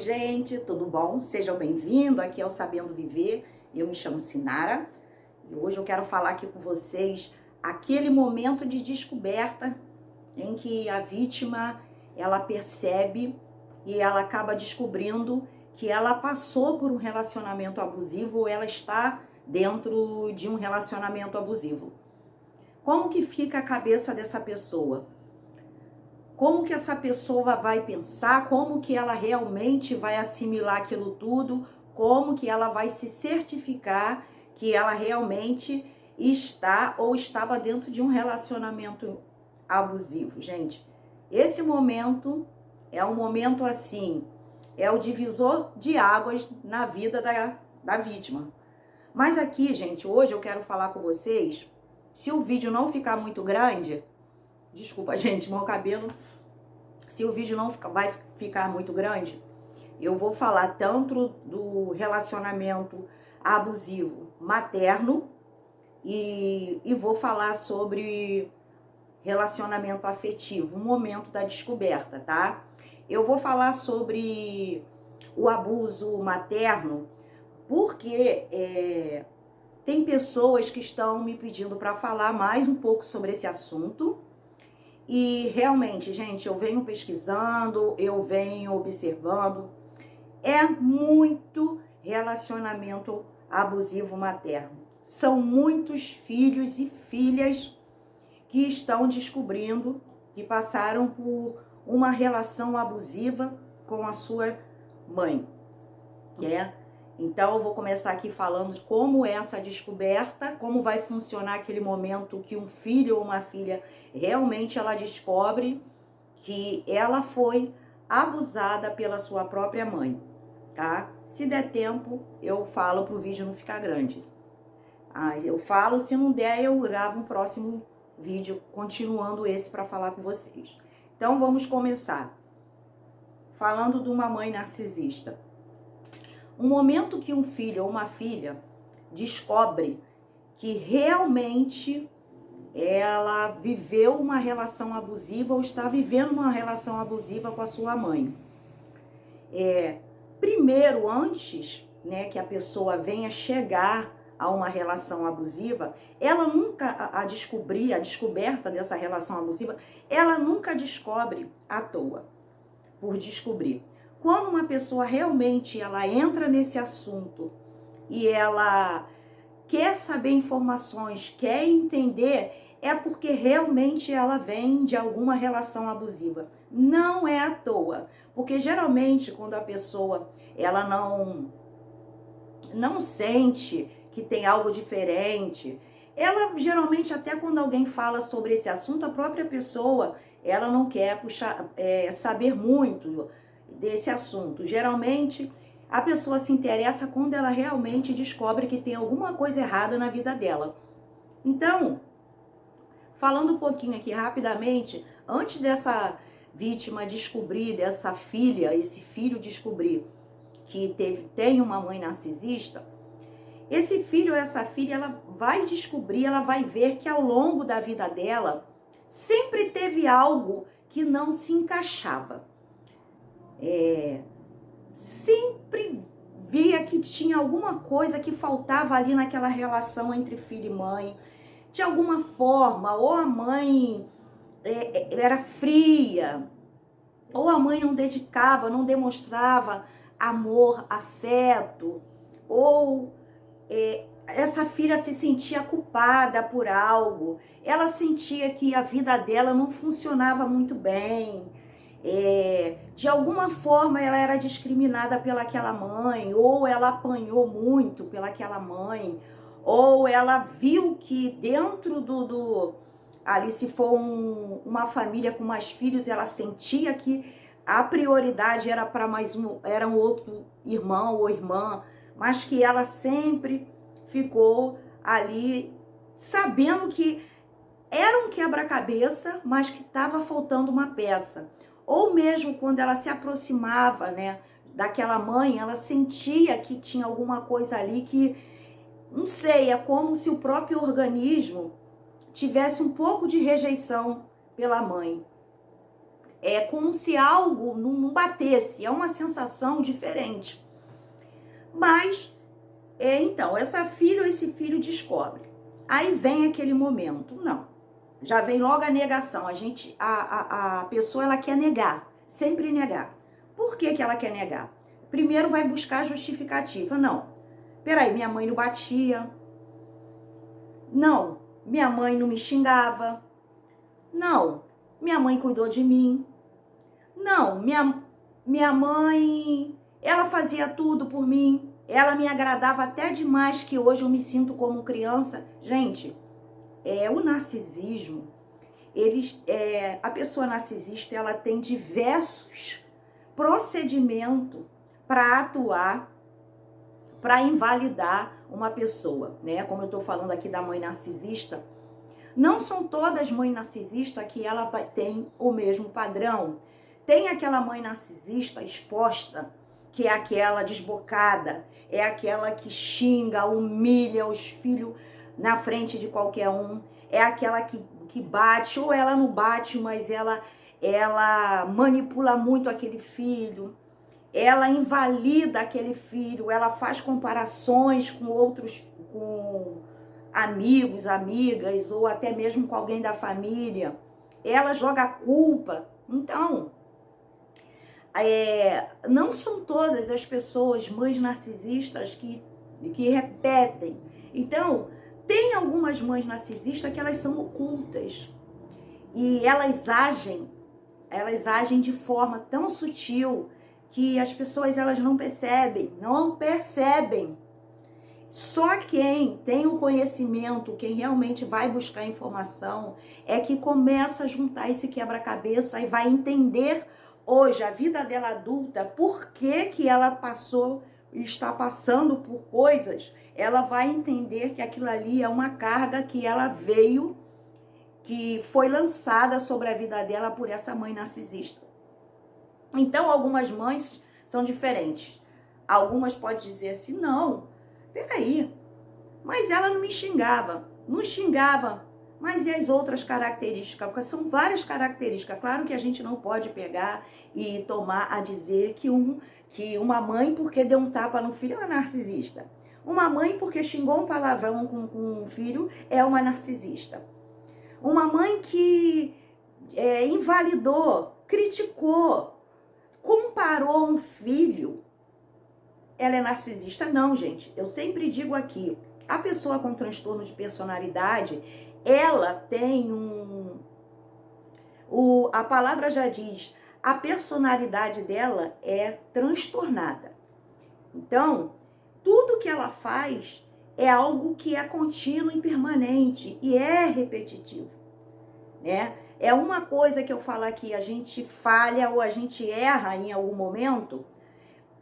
gente, tudo bom? Sejam bem-vindos aqui ao Sabendo Viver. Eu me chamo Sinara e hoje eu quero falar aqui com vocês aquele momento de descoberta em que a vítima, ela percebe e ela acaba descobrindo que ela passou por um relacionamento abusivo ou ela está dentro de um relacionamento abusivo. Como que fica a cabeça dessa pessoa? Como que essa pessoa vai pensar, como que ela realmente vai assimilar aquilo tudo, como que ela vai se certificar que ela realmente está ou estava dentro de um relacionamento abusivo. Gente, esse momento é um momento assim, é o divisor de águas na vida da vítima. Mas aqui, gente, hoje eu quero falar com vocês, se o vídeo não ficar muito grande, desculpa, gente, meu cabelo. Se o vídeo não vai ficar muito grande, eu vou falar tanto do relacionamento abusivo materno e vou falar sobre relacionamento afetivo, um momento da descoberta, tá? Eu vou falar sobre o abuso materno porque tem pessoas que estão me pedindo para falar mais um pouco sobre esse assunto. E realmente, gente, eu venho pesquisando, eu venho observando, é muito relacionamento abusivo materno. São muitos filhos e filhas que estão descobrindo que passaram por uma relação abusiva com a sua mãe, né? Então, eu vou começar aqui falando de como é essa descoberta, como vai funcionar aquele momento que um filho ou uma filha realmente ela descobre que ela foi abusada pela sua própria mãe, tá? Se der tempo, eu falo para o vídeo não ficar grande. Eu falo, se não der, eu gravo um próximo vídeo continuando esse para falar com vocês. Então, vamos começar falando de uma mãe narcisista. Um momento que um filho ou uma filha descobre que realmente ela viveu uma relação abusiva ou está vivendo uma relação abusiva com a sua mãe. Primeiro, antes, né, que a pessoa venha chegar a uma relação abusiva, ela nunca, a descoberta dessa relação abusiva, ela nunca descobre à toa, por descobrir. Quando uma pessoa realmente ela entra nesse assunto e ela quer saber informações, quer entender, é porque realmente ela vem de alguma relação abusiva. Não é à toa, porque geralmente quando a pessoa ela não sente que tem algo diferente, ela geralmente até quando alguém fala sobre esse assunto, a própria pessoa ela não quer saber muito desse assunto. Geralmente, a pessoa se interessa quando ela realmente descobre que tem alguma coisa errada na vida dela. Então, falando um pouquinho aqui rapidamente, antes dessa vítima descobrir, dessa filha, esse filho descobrir que tem uma mãe narcisista, esse filho ou essa filha, ela vai descobrir, ela vai ver que ao longo da vida dela, sempre teve algo que não se encaixava. Sempre via que tinha alguma coisa que faltava ali naquela relação entre filho e mãe. De alguma forma, ou a mãe era fria, ou a mãe não dedicava, não demonstrava amor, afeto, ou essa filha se sentia culpada por algo, ela sentia que a vida dela não funcionava muito bem. De alguma forma ela era discriminada pelaquela mãe, ou ela apanhou muito pelaquela mãe, ou ela viu que dentro ali se for uma família com mais filhos, ela sentia que a prioridade era para era um outro irmão ou irmã, mas que ela sempre ficou ali sabendo que era um quebra-cabeça, mas que estava faltando uma peça. Ou mesmo quando ela se aproximava, né, daquela mãe, ela sentia que tinha alguma coisa ali que, não sei, é como se o próprio organismo tivesse um pouco de rejeição pela mãe. É como se algo não batesse, é uma sensação diferente. Mas, então, esse filho descobre. Aí vem aquele momento, não, já vem logo a negação, a pessoa ela quer negar, sempre negar. Por que ela quer negar? Primeiro vai buscar justificativa, não, peraí, minha mãe não batia, não, minha mãe não me xingava, não, minha mãe cuidou de mim, não, minha mãe, ela fazia tudo por mim, ela me agradava até demais que hoje eu me sinto como criança. Gente, o narcisismo, a pessoa narcisista, ela tem diversos procedimentos para atuar, para invalidar uma pessoa, né? Como eu estou falando aqui da mãe narcisista, não são todas mães narcisistas que ela tem o mesmo padrão. Tem aquela mãe narcisista exposta, que é aquela desbocada, é aquela que xinga, humilha os filhos na frente de qualquer um, é aquela que bate, ou ela não bate, mas ela manipula muito aquele filho, ela invalida aquele filho, ela faz comparações com outros, com amigos, amigas, ou até mesmo com alguém da família, ela joga a culpa. Então, não são todas as pessoas mães narcisistas que repetem. Então, tem algumas mães narcisistas que elas são ocultas e elas agem de forma tão sutil que as pessoas elas não percebem. Só quem tem o conhecimento, quem realmente vai buscar informação, é que começa a juntar esse quebra-cabeça e vai entender hoje a vida dela adulta, por que ela está passando por coisas, ela vai entender que aquilo ali é uma carga que ela veio, que foi lançada sobre a vida dela por essa mãe narcisista. Então, algumas mães são diferentes. Algumas podem dizer assim, não, peraí, mas ela não me xingava, mas e as outras características? Porque são várias características. Claro que a gente não pode pegar e tomar a dizer que uma mãe, porque deu um tapa no filho, é uma narcisista. Uma mãe, porque xingou um palavrão com um filho, é uma narcisista. Uma mãe que invalidou, criticou, comparou um filho, ela é narcisista? Não, gente. Eu sempre digo aqui, a pessoa com transtorno de personalidade, ela tem a palavra já diz, a personalidade dela é transtornada. Então, tudo que ela faz é algo que é contínuo e permanente e é repetitivo, né? É uma coisa que eu falo aqui, a gente falha ou a gente erra em algum momento,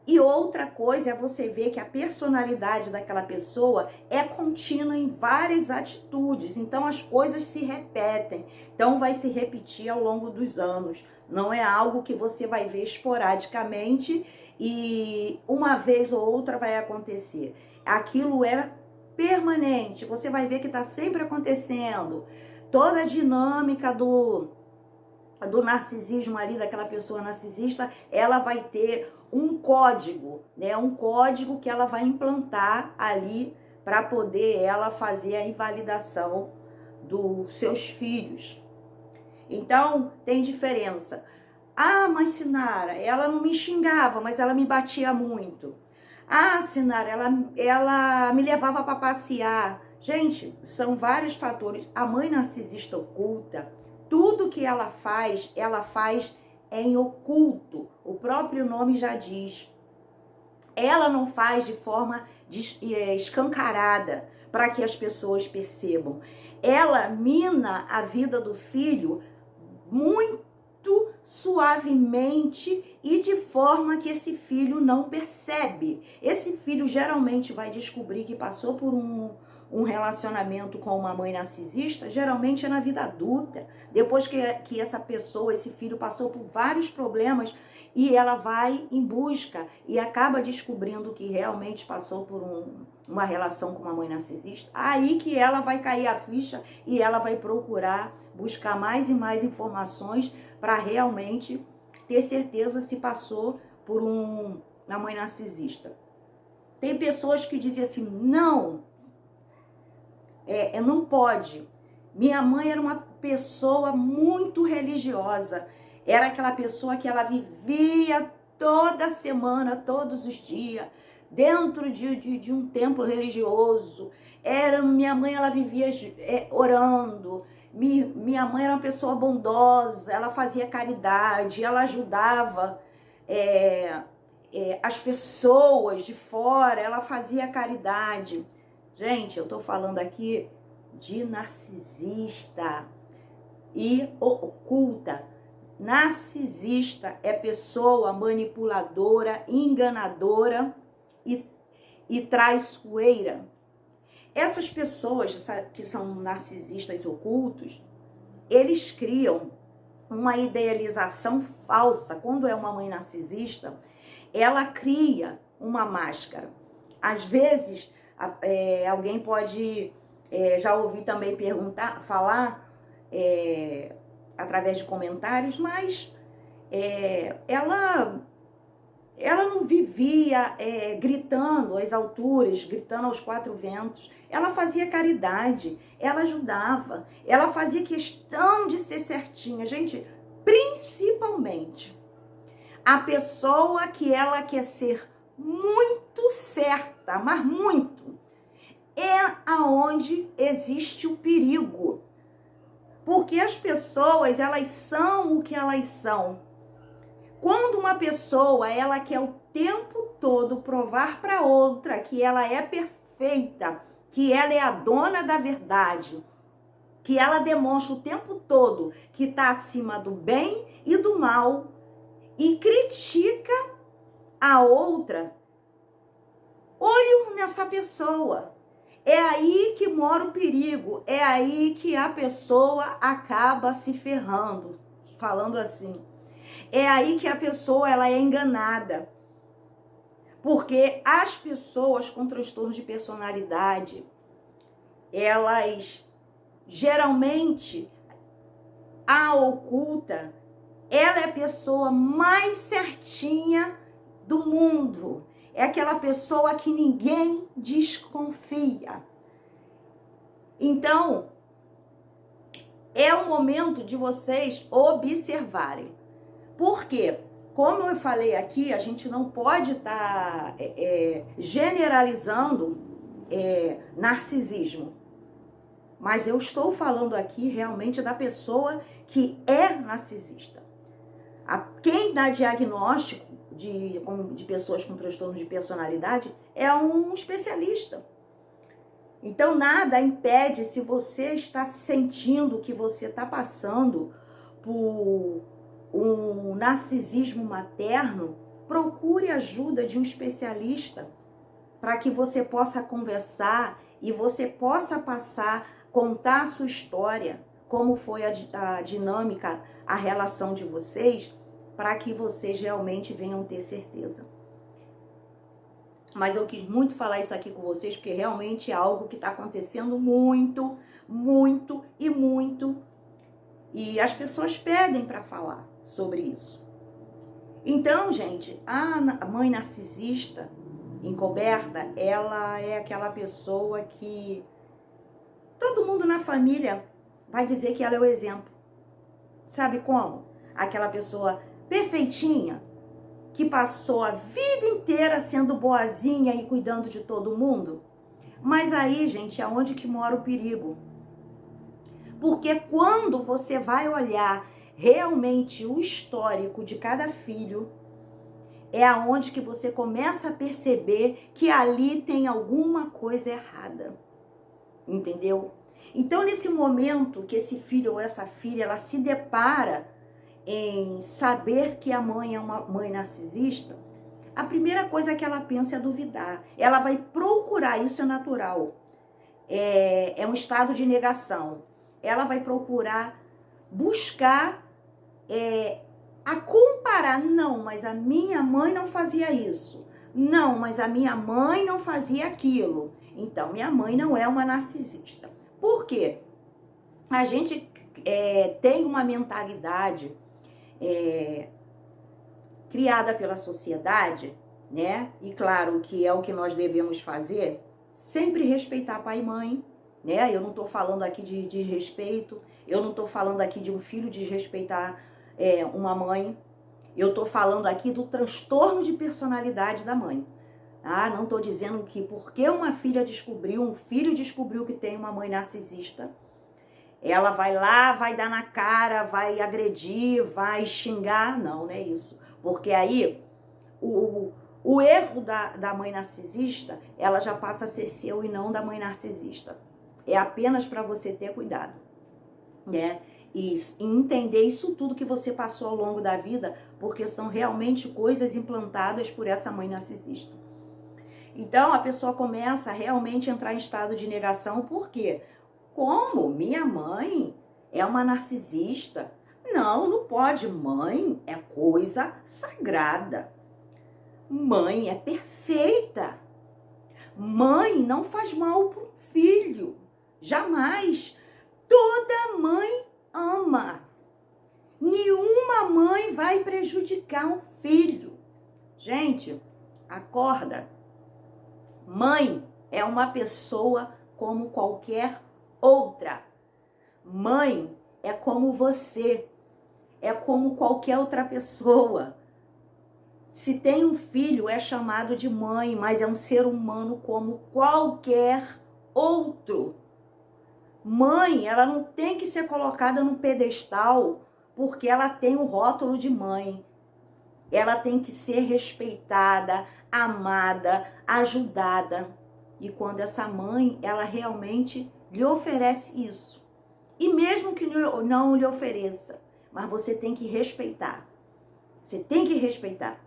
e outra coisa é você ver que a personalidade daquela pessoa é contínua em várias atitudes. Então, as coisas se repetem. Então, vai se repetir ao longo dos anos. Não é algo que você vai ver esporadicamente e uma vez ou outra vai acontecer. Aquilo é permanente. Você vai ver que está sempre acontecendo. Toda a dinâmica do narcisismo ali, daquela pessoa narcisista, ela vai ter um código, né? Um código que ela vai implantar ali para poder ela fazer a invalidação dos seus filhos. Então, tem diferença. Ah, mas Sinara, ela não me xingava, mas ela me batia muito. Ah, Sinara, ela me levava para passear. Gente, são vários fatores. A mãe narcisista oculta, tudo que ela faz em oculto. O próprio nome já diz. Ela não faz de forma escancarada para que as pessoas percebam. Ela mina a vida do filho muito suavemente e de forma que esse filho não percebe. Esse filho geralmente vai descobrir que passou por um relacionamento com uma mãe narcisista, geralmente é na vida adulta, depois que essa pessoa, esse filho passou por vários problemas e ela vai em busca e acaba descobrindo que realmente passou por uma relação com uma mãe narcisista, aí que ela vai cair a ficha e ela vai procurar buscar mais e mais informações para realmente ter certeza se passou por uma mãe narcisista. Tem pessoas que dizem assim, não pode. Minha mãe era uma pessoa muito religiosa. Era aquela pessoa que ela vivia toda semana, todos os dias, dentro de um templo religioso. Minha mãe, ela vivia orando. Minha mãe era uma pessoa bondosa, ela fazia caridade, ela ajudava as pessoas de fora, ela fazia caridade. Gente, eu tô falando aqui de narcisista e oculta. Narcisista é pessoa manipuladora, enganadora e traiçoeira. Essas pessoas que são narcisistas ocultos, eles criam uma idealização falsa. Quando é uma mãe narcisista, ela cria uma máscara. Às vezes, alguém pode já ouvir também falar através de comentários, mas ela não vivia gritando às alturas, gritando aos quatro ventos. Ela fazia caridade, ela ajudava, ela fazia questão de ser certinha. Gente, principalmente a pessoa que ela quer ser muito certa, mas muito, é aonde existe o perigo. Porque as pessoas, elas são o que elas são. Quando uma pessoa, ela quer o tempo todo provar para outra que ela é perfeita, que ela é a dona da verdade, que ela demonstra o tempo todo que está acima do bem e do mal e critica a outra, olho nessa pessoa. É aí que mora o perigo, é aí que a pessoa acaba se ferrando, falando assim. É aí que a pessoa ela é enganada. Porque as pessoas com transtorno de personalidade, elas geralmente, a oculta, ela é a pessoa mais certinha do mundo. É aquela pessoa que ninguém desconfia. Então, é o momento de vocês observarem. Por quê? Como eu falei aqui, a gente não pode estar generalizando narcisismo. Mas eu estou falando aqui realmente da pessoa que é narcisista. Quem dá diagnóstico de pessoas com transtorno de personalidade é um especialista. Então, nada impede, se você está sentindo que você está passando por um narcisismo materno, procure ajuda de um especialista para que você possa conversar e você possa contar a sua história, como foi a dinâmica, a relação de vocês, para que vocês realmente venham ter certeza. Mas eu quis muito falar isso aqui com vocês, porque realmente é algo que está acontecendo muito, muito e muito. E as pessoas pedem para falar sobre isso. Então, gente, a mãe narcisista encoberta, ela é aquela pessoa que todo mundo na família vai dizer que ela é o exemplo. Sabe como? Aquela pessoa perfeitinha, que passou a vida inteira sendo boazinha e cuidando de todo mundo. Mas aí, gente, é onde que mora o perigo. Porque quando você vai olhar realmente o histórico de cada filho, é aonde que você começa a perceber que ali tem alguma coisa errada. Entendeu? Então, nesse momento que esse filho ou essa filha, ela se depara em saber que a mãe é uma mãe narcisista, a primeira coisa que ela pensa é duvidar. Ela vai procurar, isso é natural, é um estado de negação. Ela vai procurar buscar a comparar. Não, mas a minha mãe não fazia isso. Não, mas a minha mãe não fazia aquilo. Então, minha mãe não é uma narcisista. Por quê? A gente tem uma mentalidade criada pela sociedade, né? E claro que é o que nós devemos fazer, sempre respeitar pai e mãe, né? Eu não tô falando aqui de desrespeito, eu não tô falando aqui de um filho desrespeitar uma mãe, eu tô falando aqui do transtorno de personalidade da mãe. Ah, não tô dizendo que porque um filho descobriu que tem uma mãe narcisista, ela vai lá, vai dar na cara, vai agredir, vai xingar. Não, não é isso. Porque aí, o erro da mãe narcisista, ela já passa a ser seu e não da mãe narcisista. É apenas para você ter cuidado, né? E entender isso tudo que você passou ao longo da vida, porque são realmente coisas implantadas por essa mãe narcisista. Então, a pessoa começa a realmente entrar em estado de negação. Por quê? Como? Minha mãe é uma narcisista? Não, não pode. Mãe é coisa sagrada. Mãe é perfeita. Mãe não faz mal para um filho. Jamais. Toda mãe ama. Nenhuma mãe vai prejudicar um filho. Gente, acorda. Mãe é uma pessoa como qualquer outra. Mãe é como você, é como qualquer outra pessoa. Se tem um filho, é chamado de mãe, mas é um ser humano como qualquer outro. Mãe, ela não tem que ser colocada no pedestal porque ela tem o rótulo de mãe. Ela tem que ser respeitada, amada, ajudada. E quando essa mãe, ela realmente lhe oferece isso. E mesmo que não lhe ofereça, mas você tem que respeitar. Você tem que respeitar.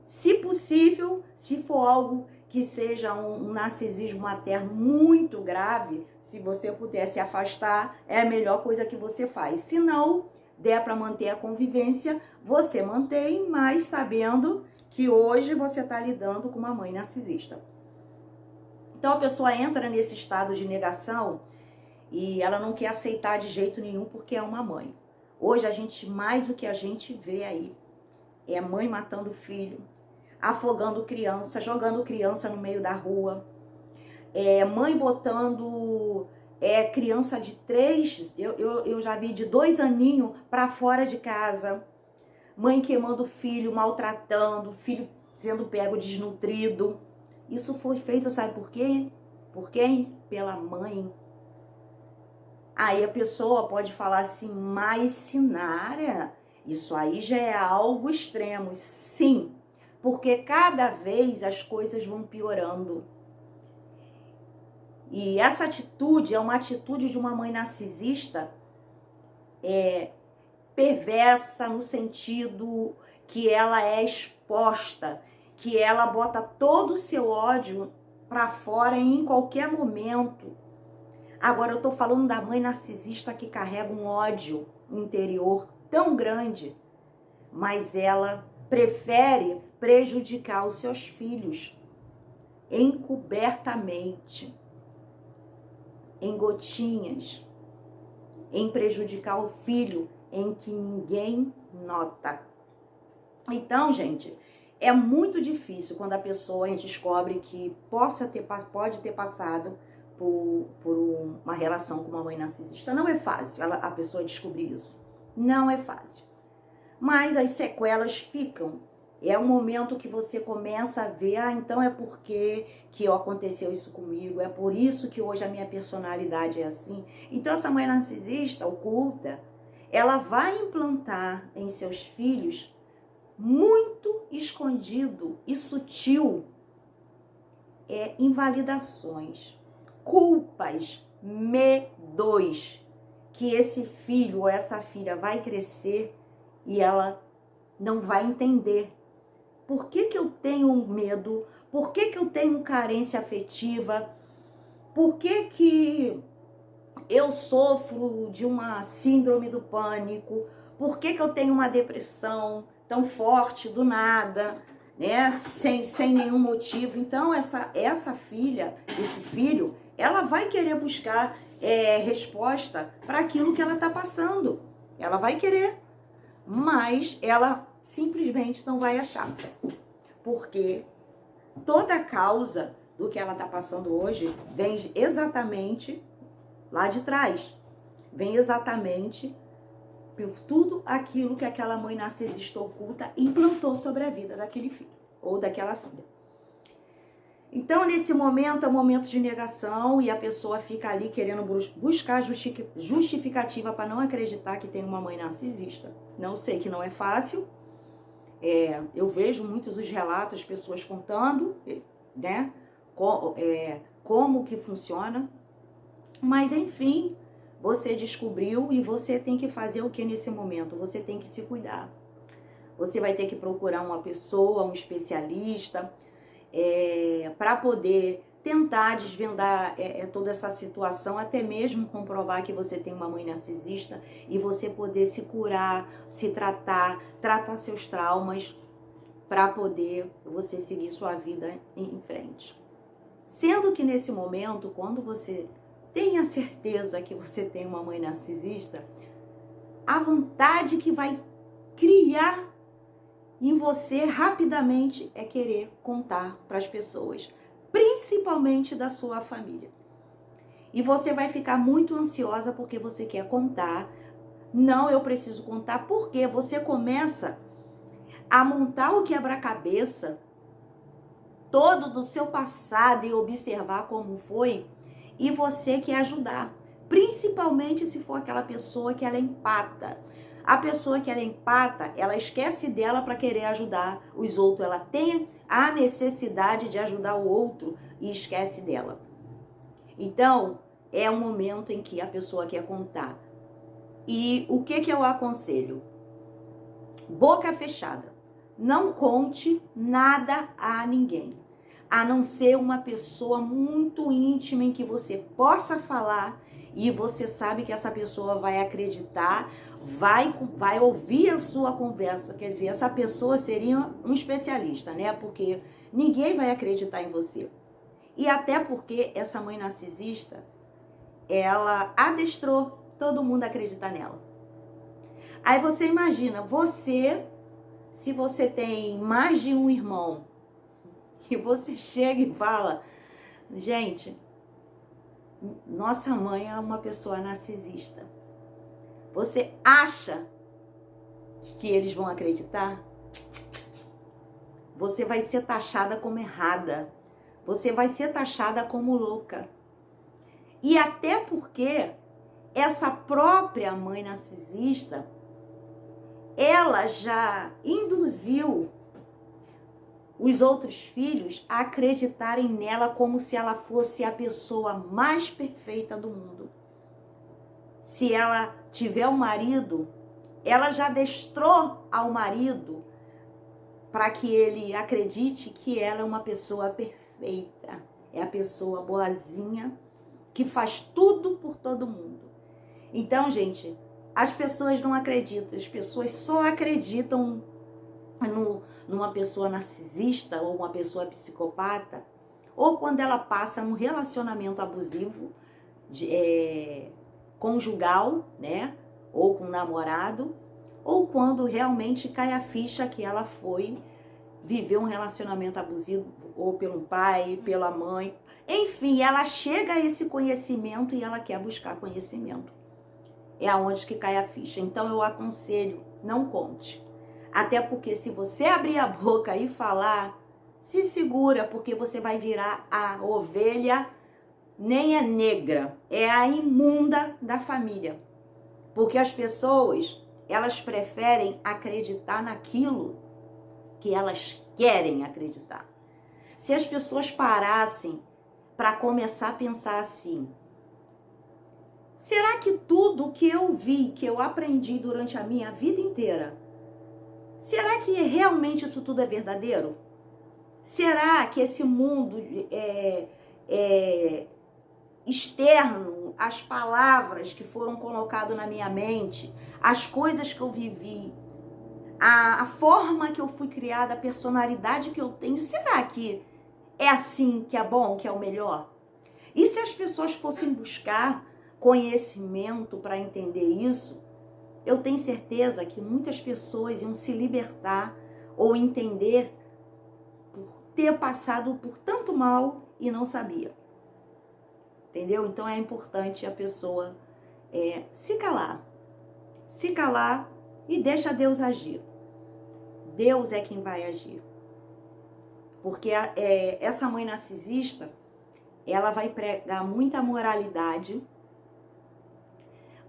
Se possível, se for algo que seja um narcisismo materno muito grave, se você puder se afastar, é a melhor coisa que você faz. Se não der para manter a convivência, você mantém, mas sabendo que hoje você está lidando com uma mãe narcisista. Então a pessoa entra nesse estado de negação e ela não quer aceitar de jeito nenhum porque é uma mãe. Hoje mais o que a gente vê aí é mãe matando filho, afogando criança, jogando criança no meio da rua, mãe botando criança de 3, eu já vi de 2 aninhos para fora de casa, mãe queimando filho, maltratando, filho sendo pego desnutrido. Isso foi feito, sabe por quê? Por quem? Pela mãe. Aí a pessoa pode falar assim, mas Sinara, isso aí já é algo extremo. Sim, porque cada vez as coisas vão piorando. E essa atitude é uma atitude de uma mãe narcisista perversa no sentido que ela é exposta, que ela bota todo o seu ódio para fora em qualquer momento. Agora eu tô falando da mãe narcisista que carrega um ódio interior tão grande, mas ela prefere prejudicar os seus filhos encobertamente, em gotinhas, em prejudicar o filho em que ninguém nota. Então, gente, é muito difícil quando a pessoa descobre que pode ter passado por uma relação com uma mãe narcisista. Não é fácil a pessoa descobrir isso. Não é fácil. Mas as sequelas ficam. É um momento que você começa a ver, então é porque que aconteceu isso comigo, é por isso que hoje a minha personalidade é assim. Então essa mãe narcisista oculta, ela vai implantar em seus filhos, muito escondido e sutil, invalidações, culpas, medos, que esse filho ou essa filha vai crescer e ela não vai entender. Por que que eu tenho um medo? Por que que eu tenho carência afetiva? Por que que eu sofro de uma síndrome do pânico? Por que que eu tenho uma depressão tão forte do nada, né? Sem nenhum motivo. Então, essa filha, esse filho, ela vai querer buscar resposta para aquilo que ela está passando. Ela vai querer, mas ela simplesmente não vai achar. Porque toda a causa do que ela está passando hoje vem exatamente lá de trás. Vem exatamente por tudo aquilo que aquela mãe narcisista oculta implantou sobre a vida daquele filho ou daquela filha. Então, nesse momento, é um momento de negação e a pessoa fica ali querendo buscar justificativa para não acreditar que tem uma mãe narcisista. Não sei que não é fácil. Eu vejo muitos os relatos, pessoas contando, né, como que funciona. Mas, enfim, você descobriu e você tem que fazer o que nesse momento? Você tem que se cuidar. Você vai ter que procurar uma pessoa, um especialista, para poder tentar desvendar toda essa situação, até mesmo comprovar que você tem uma mãe narcisista e você poder se curar, se tratar seus traumas para poder você seguir sua vida em frente. Sendo que nesse momento, quando você tem a certeza que você tem uma mãe narcisista, a vontade que vai criar em você rapidamente é querer contar para as pessoas, principalmente da sua família. E você vai ficar muito ansiosa porque você quer contar. Não, eu preciso contar, porque você começa a montar o quebra-cabeça todo do seu passado e observar como foi, e você quer ajudar, principalmente se for aquela pessoa que ela empata. A pessoa que ela empata, ela esquece dela para querer ajudar os outros. Ela tem a necessidade de ajudar o outro e esquece dela. Então, é um momento em que a pessoa quer contar. E o que eu aconselho? Boca fechada. Não conte nada a ninguém, a não ser uma pessoa muito íntima em que você possa falar e você sabe que essa pessoa vai acreditar, vai ouvir a sua conversa. Quer dizer, essa pessoa seria um especialista, né? Porque ninguém vai acreditar em você. E até porque essa mãe narcisista, ela adestrou todo mundo a acreditar nela. Aí você imagina, se você tem mais de um irmão, e você chega e fala, gente, nossa mãe é uma pessoa narcisista. Você acha que eles vão acreditar? Você vai ser taxada como errada. Você vai ser taxada como louca. E até porque essa própria mãe narcisista, ela já induziu os outros filhos a acreditarem nela como se ela fosse a pessoa mais perfeita do mundo. Se ela tiver um marido, ela já adestrou ao marido para que ele acredite que ela é uma pessoa perfeita. É a pessoa boazinha que faz tudo por todo mundo. Então, gente, as pessoas não acreditam. As pessoas só acreditam numa pessoa narcisista ou uma pessoa psicopata, ou quando ela passa num relacionamento abusivo, conjugal, né? Ou com um namorado, ou quando realmente cai a ficha que ela foi viver um relacionamento abusivo, ou pelo pai, pela mãe. Enfim, ela chega a esse conhecimento e ela quer buscar conhecimento. É aonde que cai a ficha. Então eu aconselho, não conte. Até porque se você abrir a boca e falar, se segura, porque você vai virar a ovelha, nem é negra, é a imunda da família. Porque as pessoas, elas preferem acreditar naquilo que elas querem acreditar. Se as pessoas parassem para começar a pensar assim, será que tudo que eu vi, que eu aprendi durante a minha vida inteira, será que realmente isso tudo é verdadeiro? Será que esse mundo externo, as palavras que foram colocadas na minha mente, as coisas que eu vivi, a forma que eu fui criada, a personalidade que eu tenho, será que é assim que é bom, que é o melhor? E se as pessoas fossem buscar conhecimento para entender isso, eu tenho certeza que muitas pessoas iam se libertar ou entender por ter passado por tanto mal e não sabia. Entendeu? Então é importante a pessoa se calar e deixa Deus agir. Deus é quem vai agir. Porque essa mãe narcisista, ela vai pregar muita moralidade,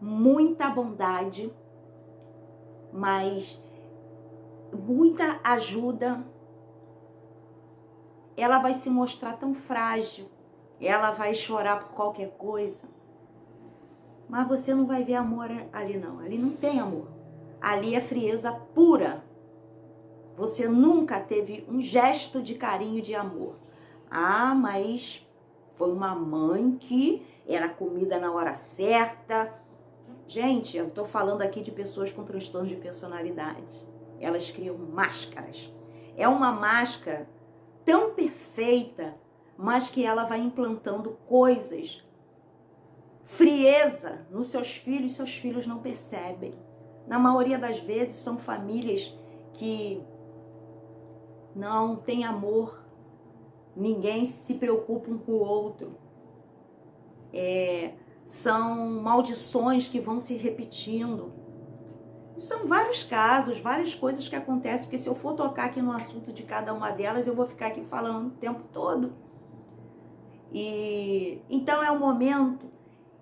muita bondade, mas muita ajuda. Ela vai se mostrar tão frágil, ela vai chorar por qualquer coisa, mas você não vai ver amor ali não, ali não tem amor, ali é frieza pura. Você nunca teve um gesto de carinho, de amor. Ah, mas foi uma mãe que era comida na hora certa. Gente, eu tô falando aqui de pessoas com transtorno de personalidade. Elas criam máscaras. É uma máscara tão perfeita, mas que ela vai implantando coisas, frieza nos seus filhos não percebem. Na maioria das vezes são famílias que não têm amor, ninguém se preocupa um com o outro. São maldições que vão se repetindo. São vários casos, várias coisas que acontecem, porque se eu for tocar aqui no assunto de cada uma delas, eu vou ficar aqui falando o tempo todo. Então é o momento.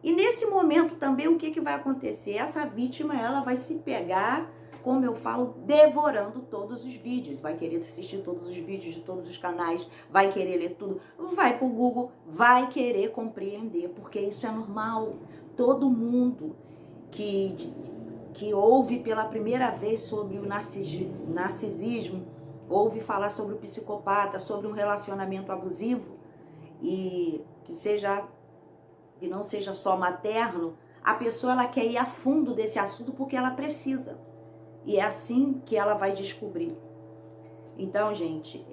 E nesse momento também o que vai acontecer? Essa vítima, ela vai se pegar, como eu falo, devorando todos os vídeos. Vai querer assistir todos os vídeos de todos os canais, vai querer ler tudo, vai pro Google, vai querer compreender, porque isso é normal. Todo mundo que ouve pela primeira vez sobre o narcisismo, ouve falar sobre o psicopata, sobre um relacionamento abusivo, e que não seja só materno, a pessoa ela quer ir a fundo desse assunto porque ela precisa. E é assim que ela vai descobrir. Então, gente,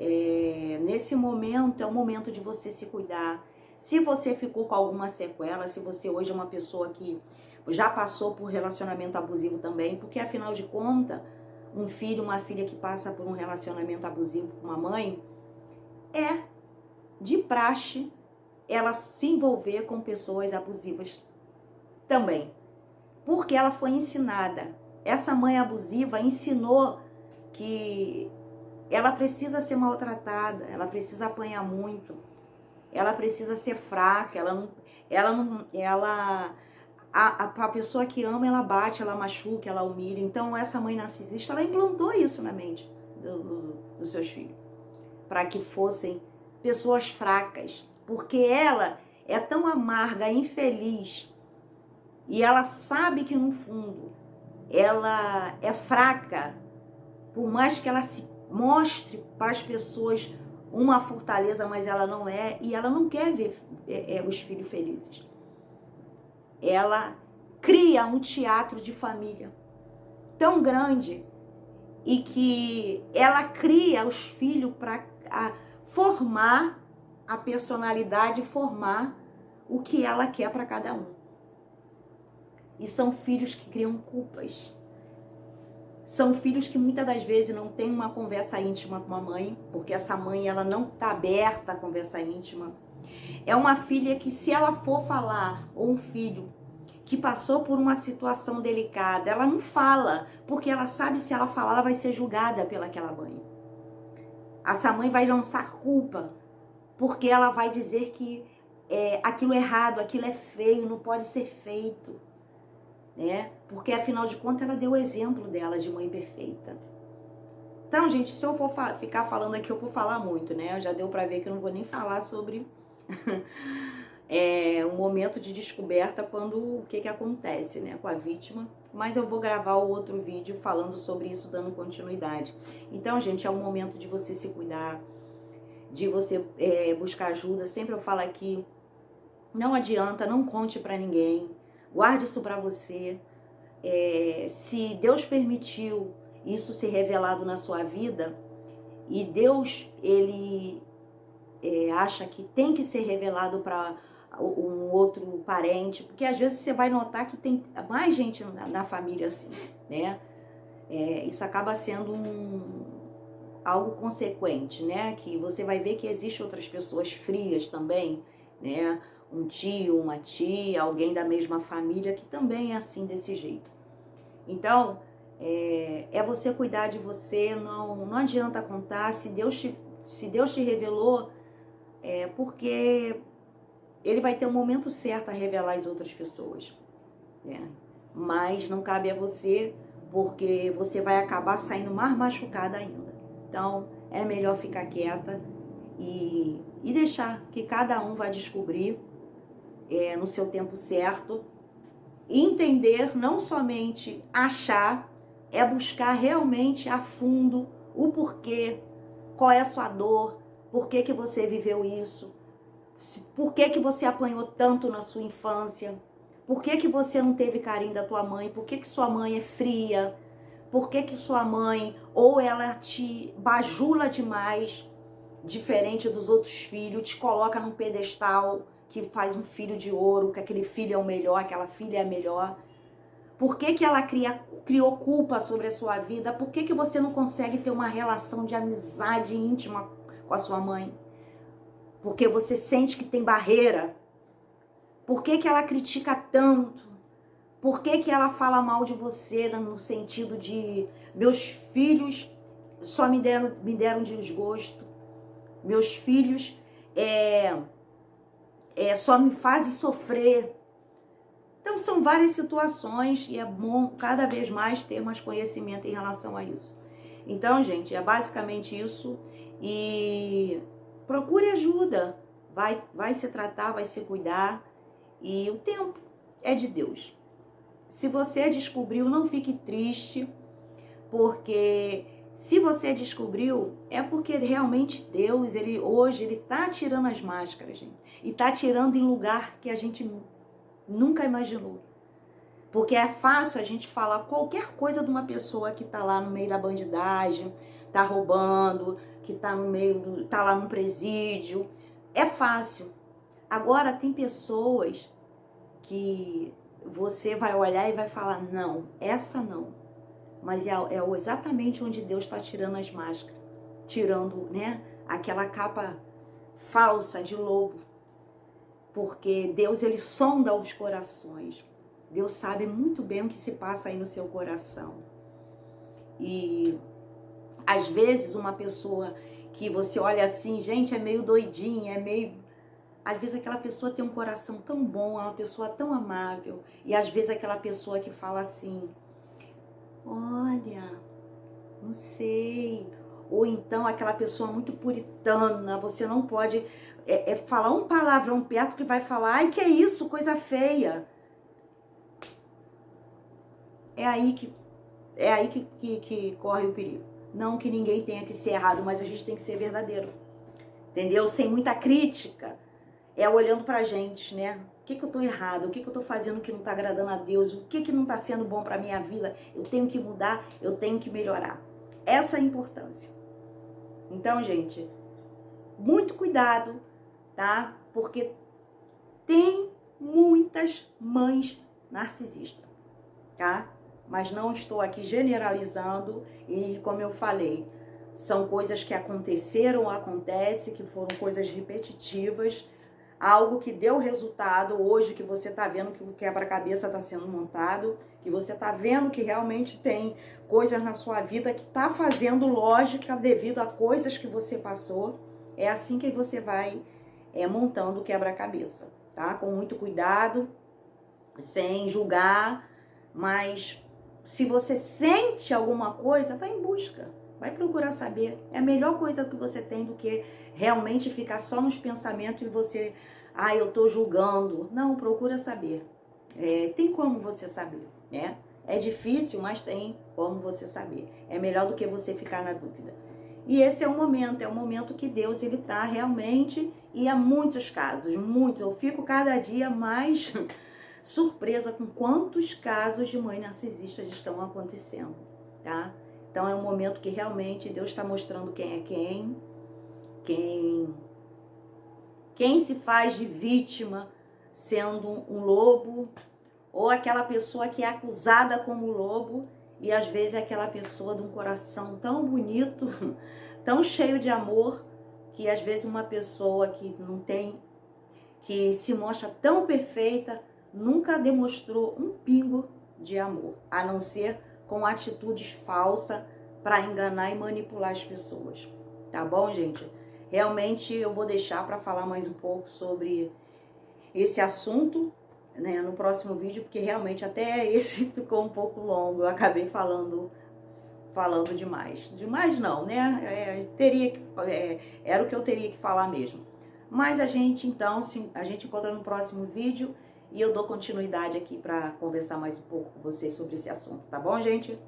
nesse momento é o momento de você se cuidar. Se você ficou com alguma sequela, se você hoje é uma pessoa que já passou por relacionamento abusivo também, porque afinal de contas, um filho, uma filha que passa por um relacionamento abusivo com uma mãe, é de praxe ela se envolver com pessoas abusivas também. Porque ela foi ensinada. Essa mãe abusiva ensinou que ela precisa ser maltratada, ela precisa apanhar muito, ela precisa ser fraca, a pessoa que ama, ela bate, ela machuca, ela humilha. Então essa mãe narcisista, ela implantou isso na mente dos seus filhos, para que fossem pessoas fracas, porque ela é tão amarga, infeliz, e ela sabe que no fundo ela é fraca, por mais que ela se mostre para as pessoas uma fortaleza, mas ela não é, e ela não quer ver os filhos felizes. Ela cria um teatro de família tão grande e que ela cria os filhos para formar a personalidade, formar o que ela quer para cada um. E são filhos que criam culpas. São filhos que muitas das vezes não têm uma conversa íntima com a mãe, porque essa mãe ela não está aberta à conversa íntima. É uma filha que, se ela for falar, ou um filho que passou por uma situação delicada, ela não fala, porque ela sabe, se ela falar, ela vai ser julgada pelaquela mãe. Essa mãe vai lançar culpa, porque ela vai dizer que aquilo é errado, aquilo é feio, não pode ser feito. Né? Porque afinal de contas ela deu o exemplo dela de mãe perfeita. Então, gente, se eu for ficar falando aqui, eu vou falar muito, né? Já deu pra ver que eu não vou nem falar sobre um momento de descoberta, quando o que acontece, né, com a vítima. Mas eu vou gravar o outro vídeo falando sobre isso, dando continuidade. Então, gente, é o momento de você se cuidar, de você buscar ajuda. Sempre eu falo aqui Não adianta, não conte para ninguém. Guarde isso para você. Se Deus permitiu isso ser revelado na sua vida, e Deus, ele acha que tem que ser revelado para um outro parente, porque às vezes você vai notar que tem mais gente na família assim, né? Isso acaba sendo algo consequente, né? Que você vai ver que existem outras pessoas frias também, né? Um tio, uma tia, alguém da mesma família que também é assim, desse jeito. Então, você cuidar de você, não adianta contar. Se Deus te revelou, porque Ele vai ter um momento certo a revelar as outras pessoas, né? Mas não cabe a você, porque você vai acabar saindo mais machucada ainda. Então, é melhor ficar quieta e deixar que cada um vá descobrir no seu tempo certo. E entender, não somente achar, é buscar realmente a fundo o porquê, qual é a sua dor, por que que você viveu isso, por que que você apanhou tanto na sua infância, por que que você não teve carinho da tua mãe, por que que sua mãe é fria, por que que sua mãe, ou ela te bajula demais, diferente dos outros filhos, te coloca num pedestal que faz um filho de ouro, que aquele filho é o melhor, aquela filha é a melhor. Por que que ela criou culpa sobre a sua vida? Por que que você não consegue ter uma relação de amizade íntima com a sua mãe? Porque você sente que tem barreira? Por que que ela critica tanto? Por que que ela fala mal de você no sentido de meus filhos só me deram desgosto? Meus filhos só me fazem sofrer. Então são várias situações e é bom cada vez mais ter mais conhecimento em relação a isso. Então, gente, é basicamente isso. E procure ajuda. Vai se tratar, vai se cuidar. E o tempo é de Deus. Se você descobriu, não fique triste, porque se você descobriu, é porque realmente Deus, hoje, ele tá tirando as máscaras, gente. E tá tirando em lugar que a gente nunca imaginou. Porque é fácil a gente falar qualquer coisa de uma pessoa que tá lá no meio da bandidagem, tá roubando, que tá tá lá no presídio. É fácil. Agora tem pessoas que você vai olhar e vai falar, não, essa não. Mas é exatamente onde Deus está tirando as máscaras. Tirando, né, aquela capa falsa de lobo. Porque Deus, ele sonda os corações. Deus sabe muito bem o que se passa aí no seu coração. E às vezes uma pessoa que você olha assim, gente, é meio doidinha, às vezes aquela pessoa tem um coração tão bom, é uma pessoa tão amável. E às vezes aquela pessoa que fala assim, olha, não sei. Ou então aquela pessoa muito puritana, você não pode falar um palavrão perto que vai falar, ai, que é isso, coisa feia. É aí que corre o perigo. Não que ninguém tenha que ser errado, mas a gente tem que ser verdadeiro. Entendeu? Sem muita crítica. Olhando pra gente, né? O que eu tô errado? O que eu tô fazendo que não tá agradando a Deus? O que não tá sendo bom pra minha vida? Eu tenho que mudar, eu tenho que melhorar. Essa é a importância. Então, gente, muito cuidado, tá? Porque tem muitas mães narcisistas, tá? Mas não estou aqui generalizando e, como eu falei, são coisas que aconteceram, acontecem, que foram coisas repetitivas, algo que deu resultado hoje, que você está vendo que o quebra-cabeça está sendo montado, que você está vendo que realmente tem coisas na sua vida que está fazendo lógica devido a coisas que você passou. É assim que você vai montando o quebra-cabeça, tá? Com muito cuidado, sem julgar, mas se você sente alguma coisa, vai em busca, vai procurar saber. É a melhor coisa que você tem do que realmente ficar só nos pensamentos e você, eu tô julgando. Não, procura saber. Tem como você saber, né? É difícil, mas tem como você saber. É melhor do que você ficar na dúvida. E esse é o momento que Deus ele tá realmente, e há muitos casos, muitos. Eu fico cada dia mais surpresa com quantos casos de mães narcisistas estão acontecendo, tá? Então é um momento que realmente Deus está mostrando quem é quem se faz de vítima sendo um lobo, ou aquela pessoa que é acusada como lobo, e às vezes é aquela pessoa de um coração tão bonito, tão cheio de amor, que às vezes uma pessoa que não tem, que se mostra tão perfeita, nunca demonstrou um pingo de amor, a não ser com atitudes falsas para enganar e manipular as pessoas. Tá bom, gente? Realmente eu vou deixar para falar mais um pouco sobre esse assunto, né, no próximo vídeo, porque realmente até esse ficou um pouco longo. Eu acabei falando demais. Demais não, né? Era o que eu teria que falar mesmo. Mas a gente encontra no próximo vídeo e eu dou continuidade aqui para conversar mais um pouco com vocês sobre esse assunto, tá bom, gente?